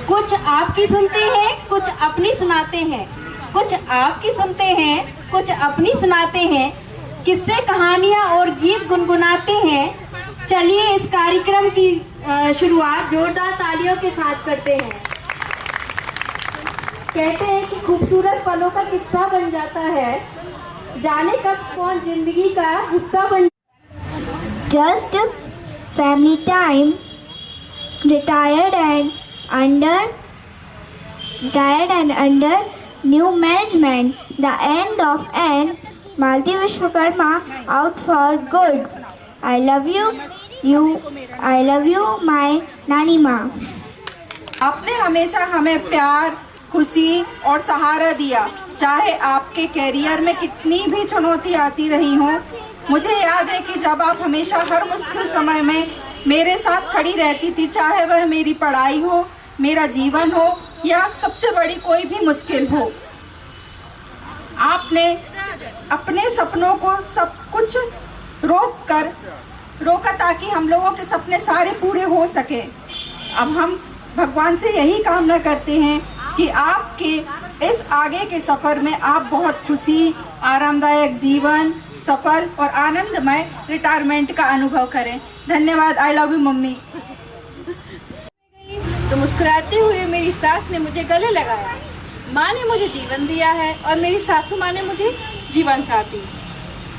कुछ आपकी सुनते हैं, कुछ अपनी सुनाते हैं। कुछ आपकी सुनते हैं, कुछ अपनी सुनाते हैं। किस्से, कहानियाँ और गीत गुनगुनाते हैं। चलिए इस कार्यक्रम की शुरुआत जोरदार तालियों के साथ करते हैं। कहते हैं कि खूबसूरत पलों का किस्सा बन जाता है, जाने कब कौन जिंदगी का हिस्सा बन। Just family time, retired and under new management. The end of an Malti Vishwakarma out for good. I love you, my Nani माँ। आपने हमेशा हमें प्यार, खुशी और सहारा दिया, चाहे आपके कैरियर में कितनी भी चुनौती आती रही हो। मुझे याद है कि जब आप हमेशा हर मुश्किल समय में मेरे साथ खड़ी रहती थी, चाहे वह मेरी पढ़ाई हो, मेरा जीवन हो या सबसे बड़ी कोई भी मुश्किल हो। आपने अपने सपनों को सब कुछ रोका ताकि हम लोगों के सपने सारे पूरे हो सके। अब हम भगवान से यही कामना करते हैं कि आपके इस आगे के सफ़र में आप बहुत खुशी, आरामदायक जीवन, सफल और आनंदमय रिटायरमेंट का अनुभव करें। धन्यवाद। I love you mummy. तो मुस्कुराते हुए मेरी सास ने मुझे गले लगाया। माँ ने मुझे जीवन दिया है और मेरी सासू माँ ने मुझे जीवन साथ दी।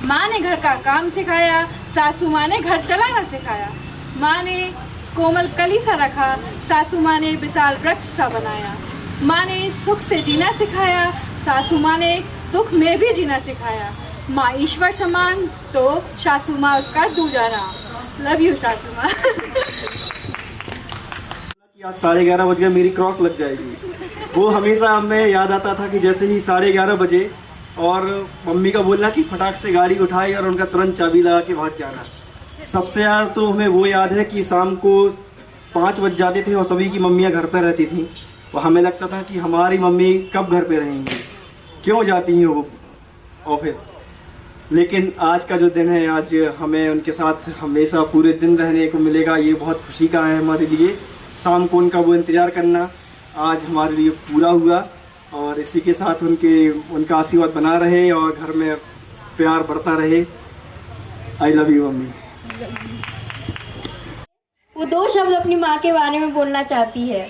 माँ ने घर का काम सिखाया, सासू माँ ने घर चलाना सिखाया। माँ ने कोमल कली सा रखा, सासू माँ ने विशाल वृक्ष सा बनाया। माँ ने सुख से जीना सिखाया, सासू माँ ने दुख में भी जीना सिखाया। माँ ईश्वर समान तो सासू माँ उसका दूजा नाम। लव यू सासू माँ। आज 11:30 बज गए, मेरी क्रॉस लग जाएगी। वो हमेशा हमें याद आता था कि जैसे ही 11:30 बजे और मम्मी का बोलना कि फटाक से गाड़ी उठाई और उनका तुरंत चाबी लगा के भाग जाना। सबसे ज़्यादा तो हमें वो याद है कि शाम को 5 बज जाते थे और सभी की मम्मियाँ घर पर रहती थीं और हमें लगता था कि हमारी मम्मी कब घर पे रहेंगी, क्यों जाती हैं वो ऑफिस। लेकिन आज का जो दिन है, आज हमें उनके साथ हमेशा पूरे दिन रहने को मिलेगा, ये बहुत खुशी का है हमारे लिए। शाम को उनका वो इंतज़ार करना आज हमारे लिए पूरा हुआ और इसी के साथ उनका आशीर्वाद बना रहे और घर में प्यार बढ़ता रहे। I love you mummy. वो 2 शब्द अपनी माँ के बारे में बोलना चाहती है।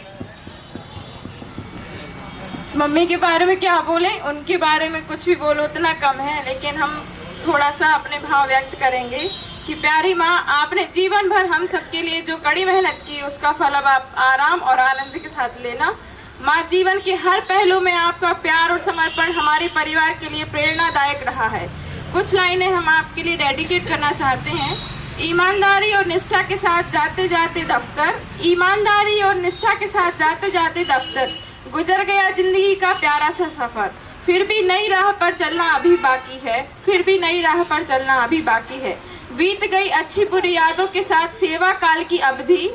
मम्मी के बारे में क्या बोलें, उनके बारे में कुछ भी बोलो उतना कम है, लेकिन हम थोड़ा सा अपने भाव व्यक्त करेंगे कि प्यारी माँ, आपने जीवन भर हम सबके लिए जो कड़ी मेहनत की, उसका फल अब आप आराम और आनंद के साथ लेना। माँ, जीवन के हर पहलू में आपका प्यार और समर्पण हमारे परिवार के लिए प्रेरणादायक रहा है। कुछ लाइनें हम आपके लिए डेडिकेट करना चाहते हैं। ईमानदारी और निष्ठा के साथ जाते जाते दफ्तर, ईमानदारी और निष्ठा के साथ जाते जाते दफ्तर, गुजर गया जिंदगी का प्यारा सा सफर, फिर भी नई राह पर चलना अभी बाकी है, फिर भी नई राह पर चलना अभी बाकी है। बीत गई अच्छी बुरी यादों के साथ सेवा काल की अवधि,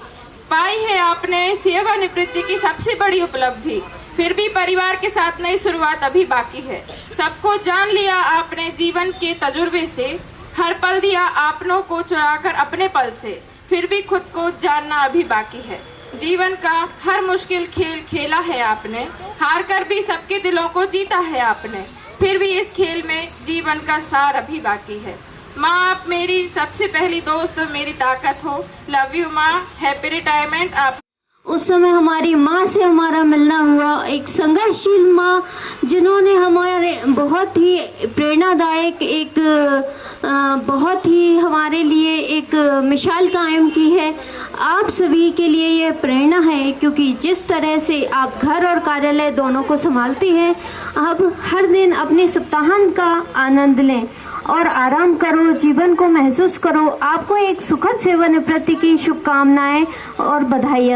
पाई है आपने सेवानिवृत्ति की सबसे बड़ी उपलब्धि, फिर भी परिवार के साथ नई शुरुआत अभी बाकी है। सबको जान लिया आपने जीवन के तजुर्बे से, हर पल दिया आपनों को चुराकर अपने पल से, फिर भी खुद को जानना अभी बाकी है। जीवन का हर मुश्किल खेल खेला है आपने, हार कर भी सबके दिलों को जीता है आपने, फिर भी इस खेल में जीवन का सार अभी बाकी है। माँ, आप मेरी सबसे पहली दोस्त और मेरी ताकत हो। लव यू माँ, हैप्पी रिटायरमेंट। आप उस समय हमारी माँ से हमारा मिलना हुआ, एक संघर्षशील माँ जिन्होंने हमारे बहुत ही प्रेरणादायक बहुत ही हमारे लिए एक मिसाल कायम की है। आप सभी के लिए यह प्रेरणा है, क्योंकि जिस तरह से आप घर और कार्यालय दोनों को संभालते हैं, आप हर दिन अपने सप्ताहांत का आनंद लें और आराम करो, जीवन को महसूस करो। आपको एक सुखद सेवानिवृत्ति की शुभकामनाएं और बधाइयाँ।